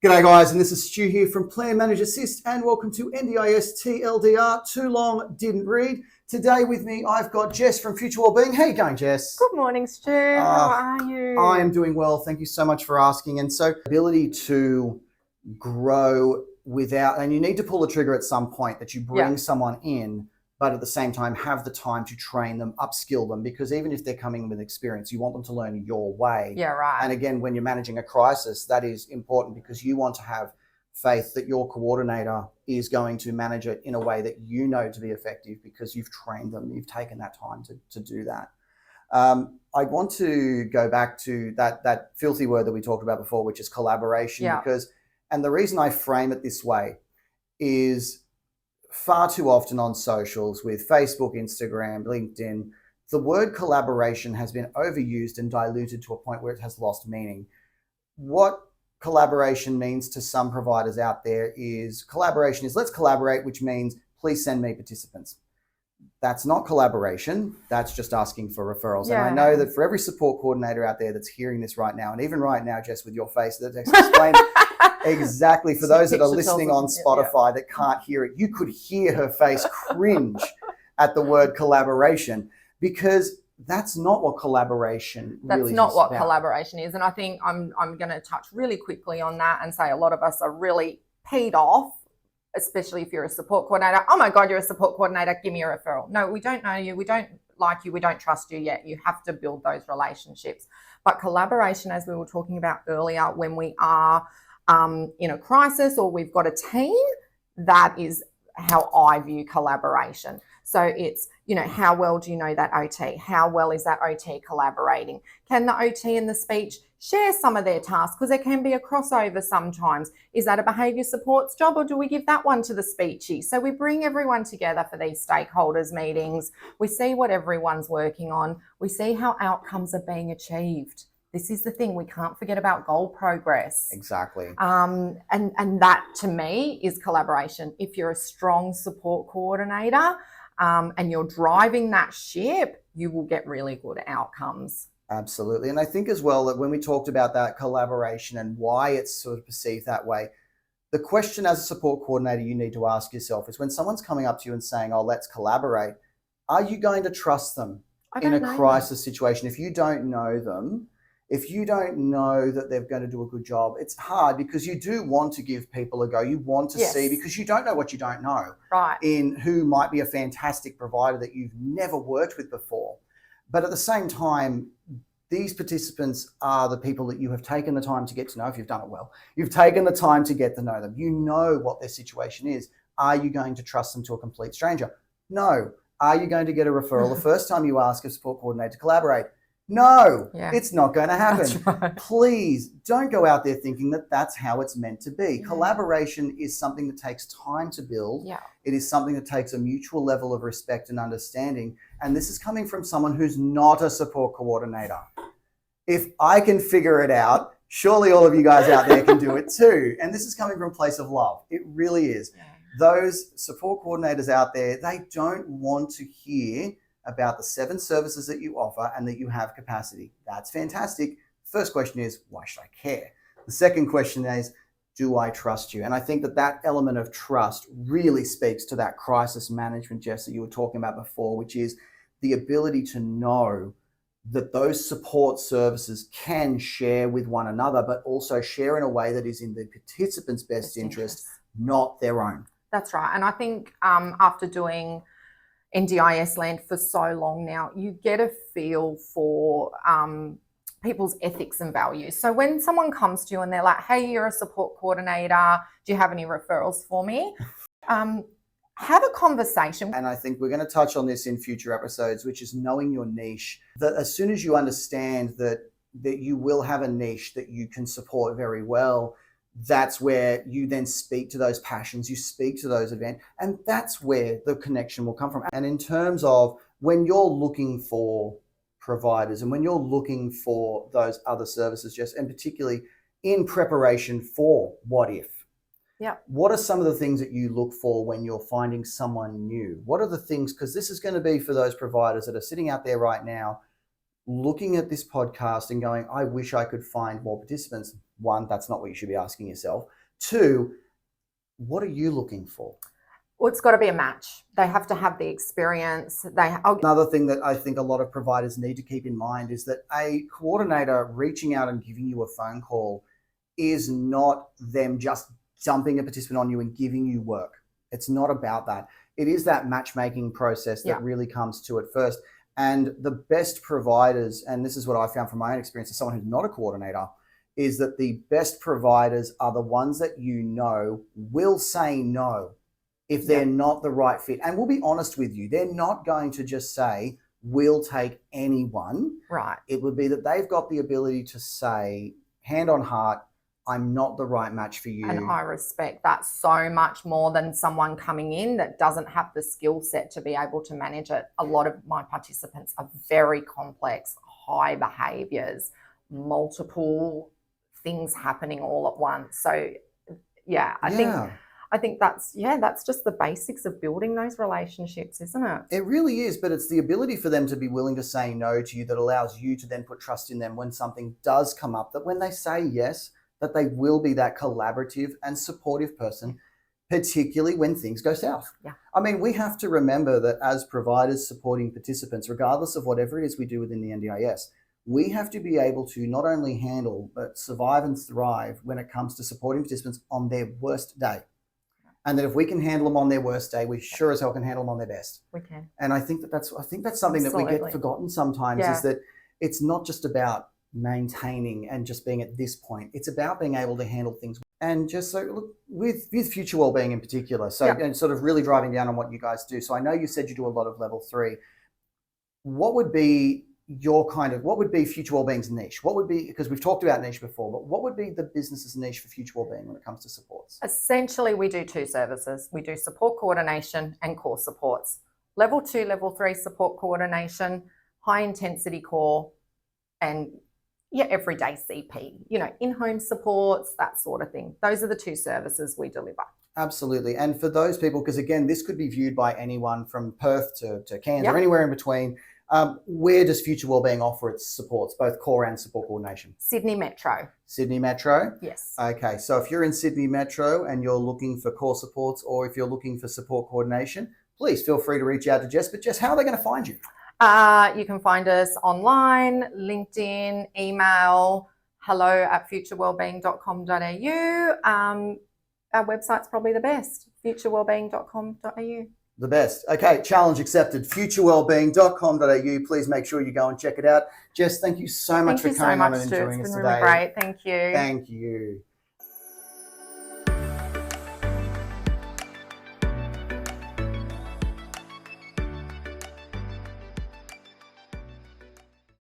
G'day guys, and this is Stu here from Plan Manage Assist, and welcome to NDIS TLDR, Too Long Didn't Read. Today with me, I've got Jess from Future Wellbeing. How you going, Jess? Good morning, Stu. How are you? I am doing well. Thank you so much for asking. And so, ability to grow without, and you need to pull the trigger at some point that you bring someone in, but at the same time have the time to train them, upskill them, because even if they're coming with experience, you want them to learn your way. Yeah, right. And again, when you're managing a crisis, that is important because you want to have faith that your coordinator is going to manage it in a way that you know to be effective because you've trained them, you've taken that time to do that. I want to go back to that filthy word that we talked about before, which is collaboration, because, and the reason I frame it this way is far too often on socials with Facebook, Instagram, LinkedIn, the word collaboration has been overused and diluted to a point where it has lost meaning. What collaboration means to some providers out there is collaboration is let's collaborate, which means please send me participants. That's not collaboration. That's just asking for referrals. And I know that for every support coordinator out there that's hearing this right now, and even right now, Jess, with your face, that's explain exactly for those that are listening on Spotify that can't hear it, you could hear her face cringe at the word collaboration, because that's not what collaboration really is. That's not what collaboration is. And I think I'm going to touch really quickly on that and say a lot of us are really peed off, especially if you're a support coordinator. Oh my God, you're a support coordinator, give me a referral. No, we don't know you, we don't like you, we don't trust you yet. You have to build those relationships. But collaboration, as we were talking about earlier, when we are in a crisis or we've got a team, that is how I view collaboration. So it's, how well do you know that OT? How well is that OT collaborating? Can the OT and the speech share some of their tasks? Because there can be a crossover sometimes. Is that a behaviour supports job, or do we give that one to the speechy? So we bring everyone together for these stakeholders meetings. We see what everyone's working on. We see how outcomes are being achieved. This is the thing, we can't forget about goal progress. Exactly. And that to me is collaboration. If you're a strong support coordinator and you're driving that ship, you will get really good outcomes. Absolutely. And I think as well that when we talked about that collaboration and why it's sort of perceived that way, the question as a support coordinator you need to ask yourself is when someone's coming up to you and saying, oh, let's collaborate, are you going to trust them in a crisis situation? If you don't know them, if you don't know that they're going to do a good job, it's hard because you do want to give people a go. You want to see, because you don't know what you don't know. Right. In who might be a fantastic provider that you've never worked with before. But at the same time, these participants are the people that you have taken the time to get to know if you've done it well. You've taken the time to get to know them. You know what their situation is. Are you going to trust them to a complete stranger? No. Are you going to get a referral the first time you ask a support coordinator to collaborate? No, it's not going to happen. That's right. Please don't go out there thinking that that's how it's meant to be. Collaboration is something that takes time to build. It is something that takes a mutual level of respect and understanding. And this is coming from someone who's not a support coordinator. If I can figure it out, surely all of you guys out there can do it too. And this is coming from a place of love. It really is. Those support coordinators out there, they don't want to hear about the 7 services that you offer and that you have capacity. That's fantastic. First question is, why should I care? The second question is, do I trust you? And I think that element of trust really speaks to that crisis management, Jess, that you were talking about before, which is the ability to know that those support services can share with one another, but also share in a way that is in the participant's best interest, not their own. That's right. And I think after doing NDIS land for so long now, you get a feel for people's ethics and values. So when someone comes to you and they're like, hey, you're a support coordinator, do you have any referrals for me? Have a conversation. And I think we're going to touch on this in future episodes, which is knowing your niche. That as soon as you understand that you will have a niche that you can support very well, that's where you then speak to those passions, you speak to those events, and that's where the connection will come from. And in terms of when you're looking for providers and when you're looking for those other services, Jess, and particularly in preparation for what if, what are some of the things that you look for when you're finding someone new? What are the things, because this is going to be for those providers that are sitting out there right now looking at this podcast and going, I wish I could find more participants. One, that's not what you should be asking yourself. Two, what are you looking for? Well, it's got to be a match. They have to have the experience. Another thing that I think a lot of providers need to keep in mind is that a coordinator reaching out and giving you a phone call is not them just dumping a participant on you and giving you work. It's not about that. It is that matchmaking process that really comes to it first. And the best providers, and this is what I found from my own experience as someone who's not a coordinator, is that the best providers are the ones that you know will say no if they're not the right fit. And we'll be honest with you, they're not going to just say, we'll take anyone. Right. It would be that they've got the ability to say, hand on heart, I'm not the right match for you. And I respect that so much more than someone coming in that doesn't have the skill set to be able to manage it. A lot of my participants are very complex, high behaviors, multiple things happening all at once. So I think that's just the basics of building those relationships, isn't it? It really is, but it's the ability for them to be willing to say no to you that allows you to then put trust in them when something does come up, that when they say yes, that they will be that collaborative and supportive person, particularly when things go south. Yeah. I mean, we have to remember that as providers supporting participants, regardless of whatever it is we do within the NDIS, we have to be able to not only handle, but survive and thrive when it comes to supporting participants on their worst day. And that if we can handle them on their worst day, we sure as hell can handle them on their best. We can. And I think that's something that we get forgotten sometimes, is that it's not just about maintaining and just being at this point. It's about being able to handle things. And just so, look, with Future Wellbeing in particular, and sort of really driving down on what you guys do. So I know you said you do a lot of level 3. What would be Future Wellbeing's niche? What would be, because we've talked about niche before, but what would be the business's niche for Future Wellbeing when it comes to supports? Essentially, we do 2 services. We do support coordination and core supports. Level 2, level 3 support coordination, high intensity core, and everyday CP, in-home supports, that sort of thing. Those are the 2 services we deliver. Absolutely. And for those people, because again, this could be viewed by anyone from Perth to Cairns or anywhere in between, where does Future Wellbeing offer its supports, both core and support coordination? Sydney Metro. Sydney Metro? Yes. Okay, so if you're in Sydney Metro and you're looking for core supports, or if you're looking for support coordination, please feel free to reach out to Jess. But Jess, how are they going to find you? You can find us online, LinkedIn, email, hello@futurewellbeing.com.au. Our website's probably the best, futurewellbeing.com.au. The best. Okay, challenge accepted. Futurewellbeing.com.au. Please make sure you go and check it out. Jess, thank you so much for coming on and joining us today. It's been really great. Thank you. Thank you.